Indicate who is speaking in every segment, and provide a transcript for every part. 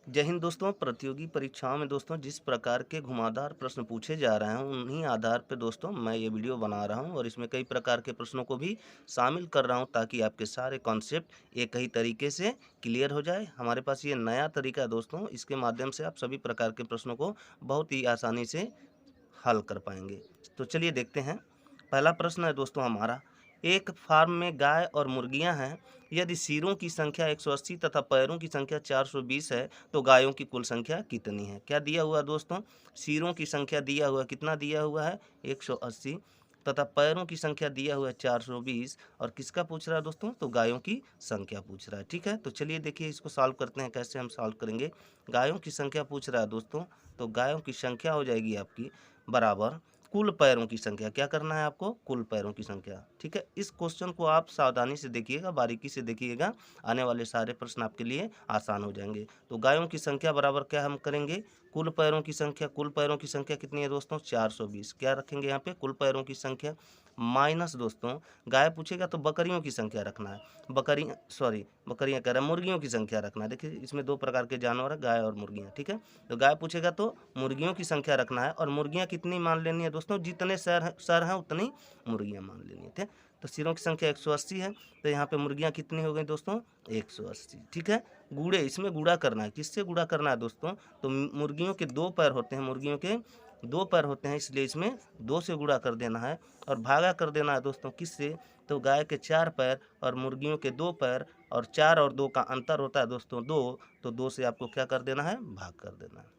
Speaker 1: जय हिंद दोस्तों। प्रतियोगी परीक्षाओं में दोस्तों जिस प्रकार के घुमावदार प्रश्न पूछे जा रहे हैं उन्हीं आधार पे दोस्तों मैं ये वीडियो बना रहा हूं और इसमें कई प्रकार के प्रश्नों को भी शामिल कर रहा हूं ताकि आपके सारे कॉन्सेप्ट एक ही तरीके से क्लियर हो जाए। हमारे पास ये नया तरीका है दोस्तों, इसके माध्यम से आप सभी प्रकार के प्रश्नों को बहुत ही आसानी से हल कर पाएंगे। तो चलिए देखते हैं। पहला प्रश्न है दोस्तों हमारा, एक फार्म में गाय और मुर्गियां हैं। यदि सिरों की संख्या 180 तथा पैरों की संख्या 420 है तो गायों की कुल संख्या कितनी है? क्या दिया हुआ है दोस्तों? सिरों की संख्या दिया हुआ है, कितना दिया हुआ है? 180 तथा पैरों की संख्या दिया हुआ है 420। और किसका पूछ रहा है दोस्तों? तो गायों की संख्या पूछ रहा है। ठीक है, तो चलिए देखिए इसको सॉल्व करते हैं। कैसे हम सॉल्व करेंगे? गायों की संख्या पूछ रहा है दोस्तों, तो गायों की संख्या हो जाएगी आपकी बराबर कुल पैरों की संख्या। क्या करना है आपको? कुल पैरों की संख्या। ठीक है, इस क्वेश्चन को आप सावधानी से देखिएगा, बारीकी से देखिएगा, आने वाले सारे प्रश्न आपके लिए आसान हो जाएंगे। तो गायों की संख्या बराबर क्या हम करेंगे? कुल पैरों की संख्या। कुल पैरों की संख्या कितनी है दोस्तों? 420। क्या रखेंगे यहाँ पे? कुल पैरों की संख्या माइनस दोस्तों गाय पूछेगा तो बकरियों की संख्या रखना है। बकरियां कह रहा है, मुर्गियों की संख्या रखना है। देखिए इसमें दो प्रकार के जानवर है, गाय और मुर्गियां। ठीक है, तो गाय पूछेगा तो मुर्गियों की संख्या रखना है और मुर्गियां कितनी मान लेनी है दोस्तों? जितने सर हैं उतनी मुर्गियां मान लेनी है। ठीक, तो सिरों की संख्या 180 है, तो यहाँ पे मुर्गियां कितनी हो गई दोस्तों? 180। ठीक है, गुड़े, इसमें गुड़ा करना है। किससे गुड़ा करना है दोस्तों? तो मुर्गियों के दो पैर होते हैं, मुर्गियों के दो पैर होते हैं, इसलिए इसमें दो से गुड़ा कर देना है और भागा कर देना है दोस्तों किससे? तो गाय के 4 पैर और मुर्गियों के 2 पैर, और 4 और 2 का अंतर होता है दोस्तों 2, तो 2 से आपको क्या कर देना है? भाग कर देना है।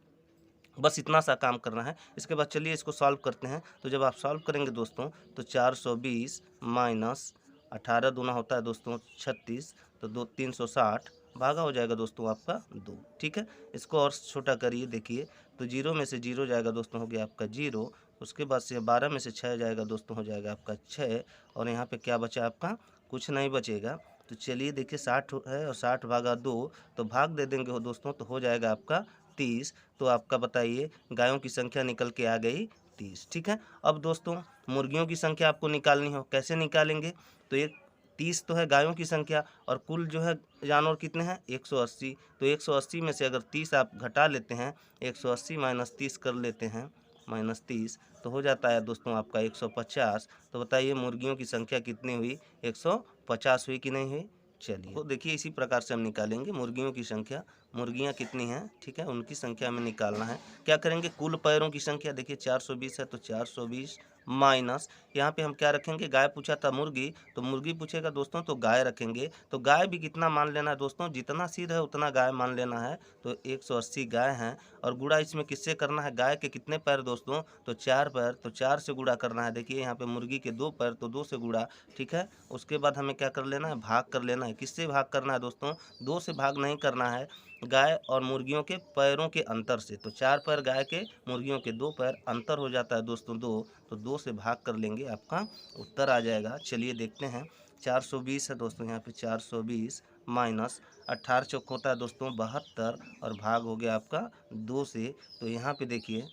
Speaker 1: बस इतना सा काम करना है। इसके बाद चलिए इसको सॉल्व करते हैं। तो जब आप सॉल्व करेंगे दोस्तों तो 420 माइनस 18 दूना होता है दोस्तों 36, तो 360 भागा हो जाएगा दोस्तों आपका 2। ठीक है, इसको और छोटा करिए, देखिए तो जीरो में से जीरो जाएगा दोस्तों, हो गया आपका जीरो। उसके बाद से 12 में से 6 जाएगा दोस्तों, हो जाएगा आपका 6। और यहाँ पे क्या बचा आपका? कुछ नहीं बचेगा। तो चलिए देखिए 60 है और 60 भागा 2, तो भाग दे देंगे हो दोस्तों, तो हो जाएगा आपका 30। तो आपका बताइए गायों की संख्या निकल के आ गई 30। ठीक है, अब दोस्तों मुर्गियों की संख्या आपको निकालनी हो, कैसे निकालेंगे? तो एक 30 तो है गायों की संख्या और कुल जो है जानवर कितने हैं? 180। तो 180 में से अगर 30 आप घटा लेते हैं, 180 माइनस 30 कर लेते हैं, माइनस 30, तो हो जाता है दोस्तों आपका 150। तो बताइए मुर्गियों की संख्या कितनी हुई? 150 हुई कि नहीं हुई? चलिए तो देखिए इसी प्रकार से हम निकालेंगे मुर्गियों की संख्या। मुर्गियां कितनी हैं? ठीक है, उनकी संख्या हमें निकालना है। क्या करेंगे? कुल पैरों की संख्या। देखिए 420 है तो 420 माइनस, यहाँ पे हम क्या रखेंगे? गाय पूछा था मुर्गी, तो मुर्गी पूछेगा दोस्तों तो गाय रखेंगे। तो गाय भी कितना मान लेना है दोस्तों? जितना सिर है उतना गाय मान लेना है। तो 180 गाय हैं और गुणा इसमें किससे करना है? गाय के कितने पैर दोस्तों? तो 4 पैर, तो 4 से गुणा करना है। देखिए यहाँ पे मुर्गी के 2 पैर, तो 2 से गुणा। ठीक है, उसके बाद हमें क्या कर लेना है? भाग कर लेना है। किससे भाग करना है दोस्तों? 2 से भाग नहीं करना है, गाय और मुर्गियों के पैरों के अंतर से। तो 4 पैर गाय के, मुर्गियों के 2 पैर, अंतर हो जाता है दोस्तों 2, तो 2 से भाग कर लेंगे, आपका उत्तर आ जाएगा। चलिए देखते हैं। 420 है दोस्तों, यहाँ पे 420 माइनस 18 चौक होता है दोस्तों 72 और भाग हो गया आपका 2 से। तो यहाँ पे देखिए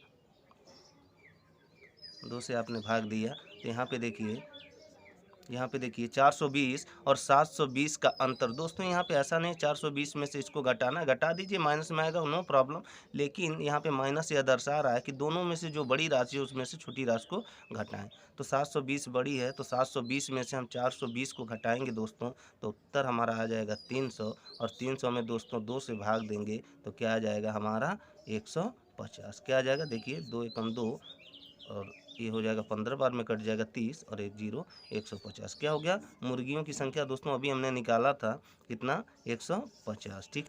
Speaker 1: 2 से आपने भाग दिया, तो यहाँ पे देखिए 420 और 720 का अंतर दोस्तों। यहाँ पे ऐसा नहीं 420 में से इसको घटाना है, घटा दीजिए, माइनस में आएगा, नो प्रॉब्लम। लेकिन यहाँ पे माइनस यह दर्शा रहा है कि दोनों में से जो बड़ी राशि है उसमें से छोटी राशि को घटाएं। तो 720 बड़ी है, तो 720 में से हम 420 को घटाएंगे दोस्तों, तो उत्तर हमारा आ जाएगा 300। और 300 में दोस्तों 2 से भाग देंगे तो क्या आ जाएगा हमारा? 150। क्या आ जाएगा? देखिए 2 एकम 2 और ये हो जाएगा 15 बार में कट जाएगा 30 और एक जीरो 150। क्या हो गया? मुर्गियों की संख्या दोस्तों अभी हमने निकाला था कितना? 150। ठीक,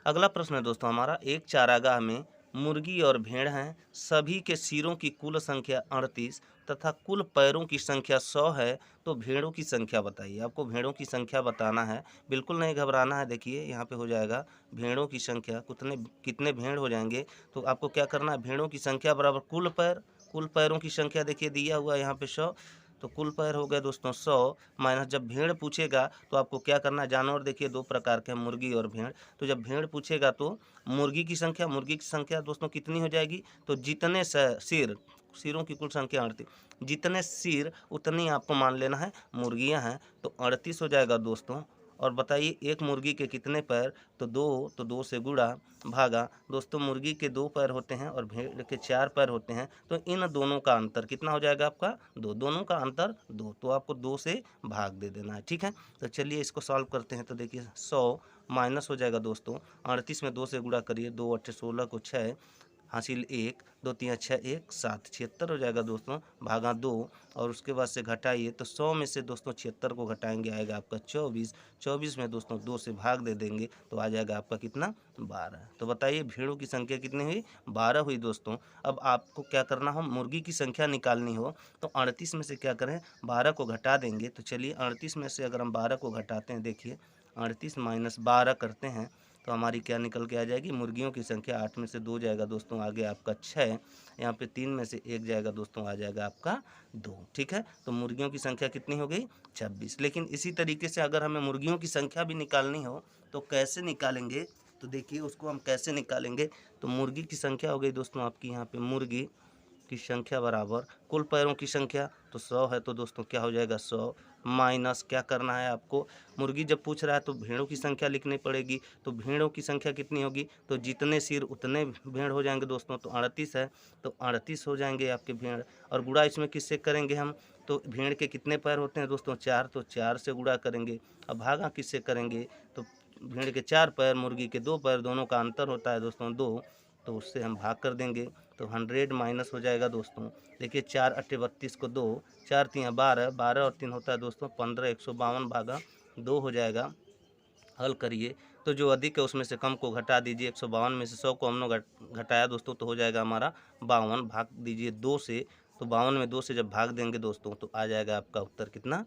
Speaker 1: अगला प्रश्न है दोस्तों हमारा, एक चारागाह में मुर्गी और भेड़ हैं। सभी के सिरों की कुल संख्या 38 तथा कुल पैरों की संख्या 100 है, तो भेड़ों की संख्या बताइए। आपको भेड़ों की संख्या बताना है, बिल्कुल नहीं घबराना है। देखिए यहाँ पे हो जाएगा भेड़ों की संख्या, कितने कितने भेड़ हो जाएंगे? तो आपको क्या करना है? भेड़ों की संख्या बराबर कुल पैर, कुल पैरों की संख्या देखिए दिया हुआ है यहाँ पे 100, तो कुल पैर हो गए दोस्तों 100 माइनस, जब भेड़ पूछेगा तो आपको क्या करना है? जानवर देखिए दो प्रकार के हैं, मुर्गी और भेड़। तो जब भेड़ पूछेगा तो मुर्गी की संख्या दोस्तों कितनी हो जाएगी? तो जितने सिर, सिरों की कुल संख्या 38, जितने सिर उतनी आपको मान लेना है मुर्गियां हैं, तो 38 हो जाएगा दोस्तों। और बताइए एक मुर्गी के कितने पैर, तो 2, तो 2 से गुणा भागा दोस्तों मुर्गी के 2 पैर होते हैं और भेड़ के 4 पैर होते हैं, तो इन दोनों का अंतर कितना हो जाएगा आपका 2, दोनों का अंतर 2, तो आपको 2 से भाग दे देना है। ठीक है, तो चलिए इसको सॉल्व करते हैं। तो देखिए 100 माइनस हो जाएगा दोस्तों 38 में 2 से गुणा करिए, 2 8 16 को 6 हासिल 1, 2 3 6 1 7 76 हो जाएगा दोस्तों भागा 2, और उसके बाद से घटाइए तो 100 में से दोस्तों 76 को घटाएंगे आएगा आपका 24, 24 में दोस्तों 2 से भाग दे देंगे तो आ जाएगा आपका कितना 12। तो बताइए भेड़ों की संख्या कितनी हुई 12 हुई दोस्तों। अब आपको क्या करना हो, मुर्गी की संख्या निकालनी हो तो 38 में से क्या करें 12 को घटा देंगे। तो चलिए 38 में से अगर हम 12 को घटाते हैं, देखिए 38 माइनस 12 करते हैं तो हमारी क्या निकल के आ जाएगी, मुर्गियों की संख्या 8 में से 2 जाएगा दोस्तों, आगे आपका 6, यहाँ पे 3 में से 1 जाएगा दोस्तों, आ जाएगा आपका 2। ठीक है, तो मुर्गियों की संख्या कितनी हो गई 26। लेकिन इसी तरीके से अगर हमें मुर्गियों की संख्या भी निकालनी हो तो कैसे निकालेंगे, तो देखिए उसको हम कैसे निकालेंगे। तो मुर्गी की संख्या हो गई दोस्तों आपकी यहाँ पे मुर्गी की संख्या बराबर कुल पैरों की संख्या, तो 100 है तो दोस्तों क्या हो जाएगा 100 माइनस क्या करना है आपको, मुर्गी जब पूछ रहा है तो भेड़ों की संख्या लिखनी पड़ेगी। तो भेड़ों की संख्या कितनी होगी, तो जितने सिर उतने भेड़ हो जाएंगे दोस्तों, तो 38 है तो 38 हो जाएंगे आपके भेड़। और गुणा इसमें किससे करेंगे हम, तो भेड़ के कितने पैर होते हैं दोस्तों 4, तो 4 से गुणा करेंगे। अब भागा किससे करेंगे, तो भेड़ के 4 पैर मुर्गी के 2 पैर दोनों का अंतर होता है दोस्तों 2, तो उससे हम भाग कर देंगे तो 100 माइनस हो जाएगा दोस्तों। देखिए 4 8 32 को 2, 4 3 12, 12 और 3 होता है दोस्तों 15, 152 भागा 2 हो जाएगा। हल करिए तो जो अधिक है उसमें से कम को घटा दीजिए, 152 में से 100 को हमने घटाया दोस्तों तो हो जाएगा हमारा 52, भाग दीजिए 2 से, तो 52 में 2 से जब भाग देंगे दोस्तों तो आ जाएगा आपका उत्तर कितना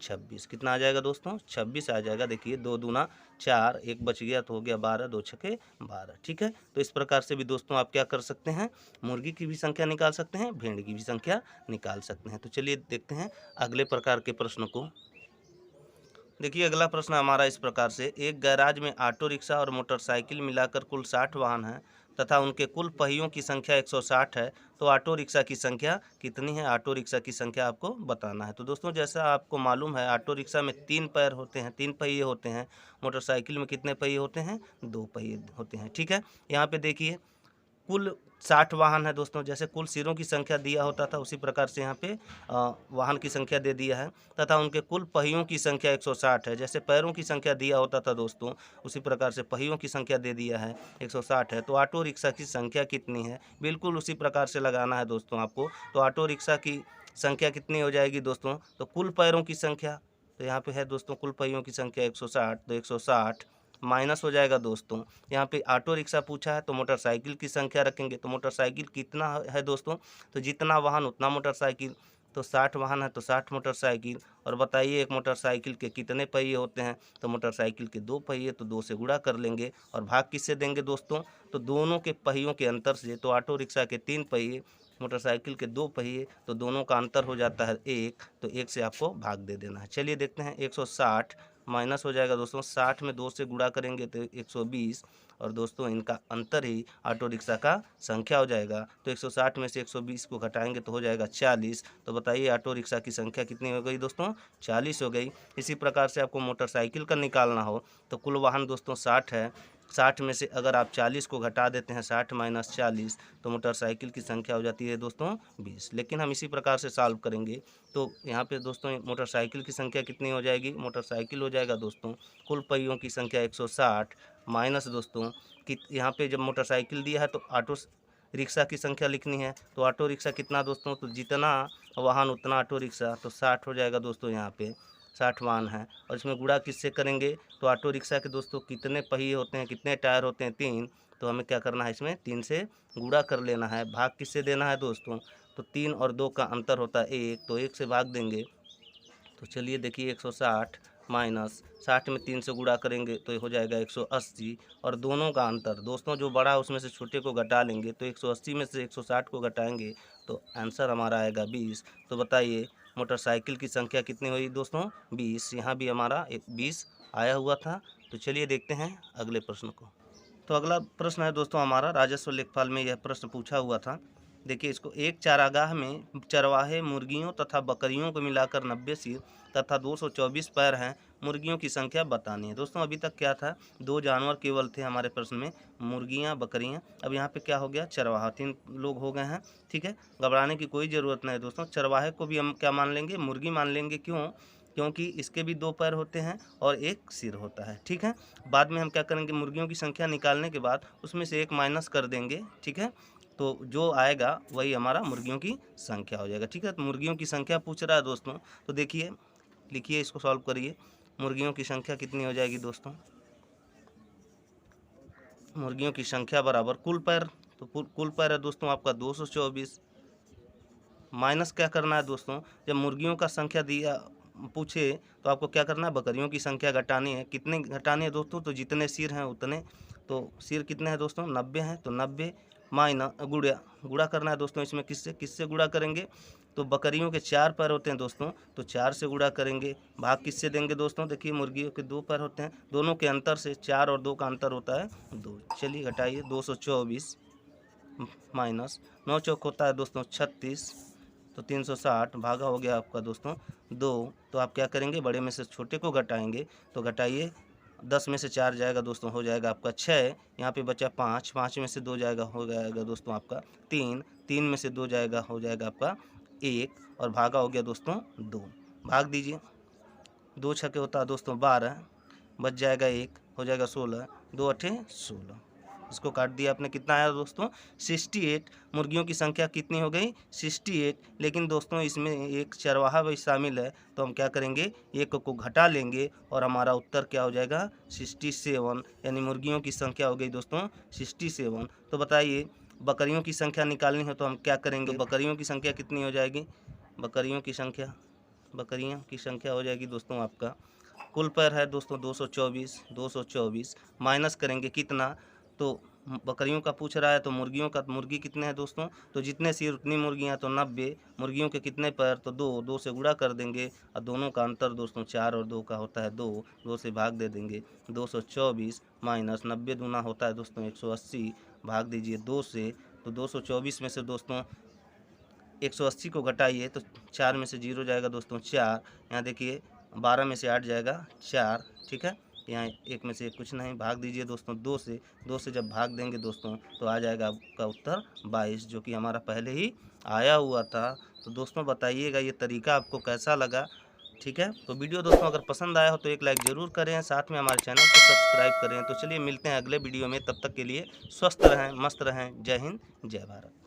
Speaker 1: 26। कितना आ जाएगा दोस्तों 26 आ जाएगा। देखिए 2 दूना 4, 1 बच गया तो हो गया 12, 2 छके 12। ठीक है, तो इस प्रकार से भी दोस्तों आप क्या कर सकते हैं, मुर्गी की भी संख्या निकाल सकते हैं, भेड़ की भी संख्या निकाल सकते हैं। तो चलिए देखते हैं अगले प्रकार के प्रश्न को। देखिए अगला प्रश्न हमारा इस प्रकार से, एक गैराज में ऑटो रिक्शा और मोटरसाइकिल मिलाकर कुल 60 वाहन हैं तथा उनके कुल पहियों की संख्या 160 है, तो ऑटो रिक्शा की संख्या कितनी है, ऑटो रिक्शा की संख्या आपको बताना है। तो दोस्तों जैसा आपको मालूम है ऑटो रिक्शा में 3 पैर होते हैं, 3 पहिए होते हैं, मोटरसाइकिल में कितने पहिए होते हैं 2 पहिए होते हैं। ठीक है, यहाँ पे देखिए कुल 60 वाहन है दोस्तों, जैसे कुल सिरों की संख्या दिया होता था उसी प्रकार से यहाँ पे वाहन की संख्या दे दिया है तथा उनके कुल पहियों की संख्या 160 है। जैसे पैरों की संख्या दिया होता था दोस्तों उसी प्रकार से पहियों की संख्या दे दिया है 160 है। तो ऑटो रिक्शा की संख्या कितनी है, बिल्कुल उसी प्रकार से लगाना है दोस्तों आपको। तो ऑटो रिक्शा की संख्या कितनी हो जाएगी दोस्तों, तो कुल पैरों की संख्या, तो यहाँ पे है दोस्तों कुल पहियों की संख्या 160, तो 160 माइनस हो जाएगा दोस्तों। यहाँ पे ऑटो रिक्शा पूछा है तो मोटरसाइकिल की संख्या रखेंगे, तो मोटरसाइकिल कितना है दोस्तों, तो जितना वाहन उतना मोटरसाइकिल, तो 60 वाहन है तो 60 मोटरसाइकिल। और बताइए एक मोटरसाइकिल के कितने पहिए होते हैं, तो मोटरसाइकिल के 2 पहिए, तो 2 से गुणा कर लेंगे। और भाग किससे देंगे दोस्तों, तो दोनों के पहियों के अंतर से, तो ऑटो रिक्शा के 3 पहिए, मोटरसाइकिल के 2 पहिए, तो दोनों का अंतर हो जाता है 1, तो 1 से आपको भाग दे देना है। चलिए देखते हैं 160 माइनस हो जाएगा दोस्तों 60 में 2 से गुणा करेंगे तो 120, और दोस्तों इनका अंतर ही ऑटो रिक्शा का संख्या हो जाएगा। तो 160 में से 120 को घटाएंगे तो हो जाएगा 40। तो बताइए ऑटो रिक्शा की संख्या कितनी हो गई दोस्तों 40 हो गई। इसी प्रकार से आपको मोटरसाइकिल का निकालना हो तो कुल वाहन दोस्तों 60 है, 60 में से अगर आप 40 को घटा देते हैं 60 माइनस 40, तो मोटरसाइकिल की संख्या हो जाती है दोस्तों 20। लेकिन हम इसी प्रकार से सॉल्व करेंगे तो यहाँ पे दोस्तों मोटरसाइकिल की संख्या कितनी हो जाएगी, मोटरसाइकिल हो जाएगा दोस्तों कुल पहियों की संख्या 160 माइनस दोस्तों कि यहाँ पे जब मोटरसाइकिल दिया है तो ऑटो रिक्शा की संख्या लिखनी है, तो ऑटो रिक्शा कितना दोस्तों, तो जितना वाहन उतना ऑटो रिक्शा, तो 60 हो जाएगा दोस्तों यहाँ पे 60 वाहन है। और इसमें गुणा किससे करेंगे, तो ऑटो रिक्शा के दोस्तों कितने पहिए होते हैं, कितने टायर होते हैं 3, तो हमें क्या करना है इसमें 3 से गुणा कर लेना है। भाग किससे देना है दोस्तों, तो 3 और 2 का अंतर होता है 1, तो 1 से भाग देंगे। तो चलिए देखिए 160 माइनस 60 में 3 से गुणा करेंगे तो हो जाएगा 180, और दोनों का अंतर दोस्तों जो बड़ा है उसमें से छोटे को घटा लेंगे, तो 180 में से 160 को घटाएंगे तो आंसर हमारा आएगा 20। तो बताइए मोटरसाइकिल की संख्या कितनी हुई दोस्तों 20, यहाँ भी हमारा 20 आया हुआ था। तो चलिए देखते हैं अगले प्रश्न को। तो अगला प्रश्न है दोस्तों हमारा राजस्व लेखपाल में यह प्रश्न पूछा हुआ था। देखिए इसको, एक चारागाह में चरवाहे मुर्गियों तथा बकरियों को मिलाकर 90 सिर तथा 224 पैर हैं, मुर्गियों की संख्या बतानी है। दोस्तों अभी तक क्या था, 2 जानवर केवल थे हमारे प्रश्न में, मुर्गियाँ, बकरियाँ। अब यहाँ पे क्या हो गया, चरवाहा, 3 लोग हो गए हैं। ठीक है, घबराने की कोई ज़रूरत नहीं दोस्तों। चरवाहे को भी हम क्या मान लेंगे, मुर्गी मान लेंगे। क्यों? क्योंकि इसके भी 2 पैर होते हैं और 1 सिर होता है। ठीक है, बाद में हम क्या करेंगे, मुर्गियों की संख्या निकालने के बाद उसमें से 1 माइनस कर देंगे। ठीक है, तो जो आएगा वही हमारा मुर्गियों की संख्या हो जाएगा। ठीक है, तो मुर्गियों की संख्या पूछ रहा है दोस्तों, तो देखिए, लिखिए, इसको सॉल्व करिए। मुर्गियों की संख्या कितनी हो जाएगी दोस्तों, मुर्गियों की संख्या बराबर कुल पैर, तो कुल पैर है दोस्तों आपका 224, माइनस क्या करना है दोस्तों, जब मुर्गियों का संख्या दिया पूछे तो आपको क्या करना है, बकरियों की संख्या घटानी है। कितने घटानी है दोस्तों, तो जितने सिर हैं उतने, तो सिर कितने हैं दोस्तों, 90 हैं, तो 90 माइनस गुड़ा करना है दोस्तों। इसमें किससे गुड़ा करेंगे, तो बकरियों के 4 पैर होते हैं दोस्तों, तो 4 से गुड़ा करेंगे। भाग किससे देंगे दोस्तों, देखिए मुर्गियों के 2 पैर होते हैं, दोनों के अंतर से 4 और 2 का अंतर होता है 2। चलिए घटाइए, 224 माइनस 9 चौक होता है दोस्तों 36, तो 360 भागा हो गया आपका दोस्तों 2। तो आप क्या करेंगे, बड़े में से छोटे को घटाएंगे, तो घटाइए, 10 में से 4 जाएगा दोस्तों, हो जाएगा आपका 6। यहाँ पे बचा 5, 5 में से 2 जाएगा, हो जाएगा दोस्तों आपका 3, 3 में से 2 जाएगा, हो जाएगा आपका 1, और भागा हो गया दोस्तों 2। भाग दीजिए, 2 छक्के होता है दोस्तों 12, बच जाएगा 1, हो जाएगा 16, 2 अठे 16। इसको काट दिया आपने, कितना आया दोस्तों, 68। मुर्गियों की संख्या कितनी हो गई, 68। लेकिन दोस्तों इसमें एक चरवाहा भी शामिल है, तो हम क्या करेंगे, 1 को घटा लेंगे और हमारा उत्तर क्या हो जाएगा, 67, यानी मुर्गियों की संख्या हो गई दोस्तों 67। तो बताइए, बकरियों की संख्या निकालनी है तो हम क्या करेंगे, तो बकरियों की संख्या कितनी हो जाएगी, बकरियों की संख्या हो जाएगी दोस्तों आपका, कुल पैर है दोस्तों 224, माइनस करेंगे कितना, तो बकरियों का पूछ रहा है तो मुर्गी कितने हैं दोस्तों, तो जितने सिर उतनी मुर्गियां, तो 90। मुर्गियों के कितने पैर, तो 2 से गुणा कर देंगे, और दोनों का अंतर दोस्तों 4 और 2 का होता है 2 से भाग दे देंगे, 224 माइनस 90 दूना होता है दोस्तों 180, भाग दीजिए 2 से, तो 224 में से दोस्तों 180 को घटाइए तो 4 में से 0 जाएगा दोस्तों 4। यहाँ देखिए 12 में से 8 जाएगा 4। ठीक है, यहाँ 1 में से कुछ नहीं, भाग दीजिए दोस्तों 2 से। 2 से जब भाग देंगे दोस्तों तो आ जाएगा आपका उत्तर 22, जो कि हमारा पहले ही आया हुआ था। तो दोस्तों बताइएगा ये तरीका आपको कैसा लगा। ठीक है, तो वीडियो दोस्तों अगर पसंद आया हो तो एक लाइक ज़रूर करें, साथ में हमारे चैनल को सब्सक्राइब करें। तो चलिए मिलते हैं अगले वीडियो में, तब तक के लिए स्वस्थ रहें, मस्त रहें। जय हिंद, जय भारत।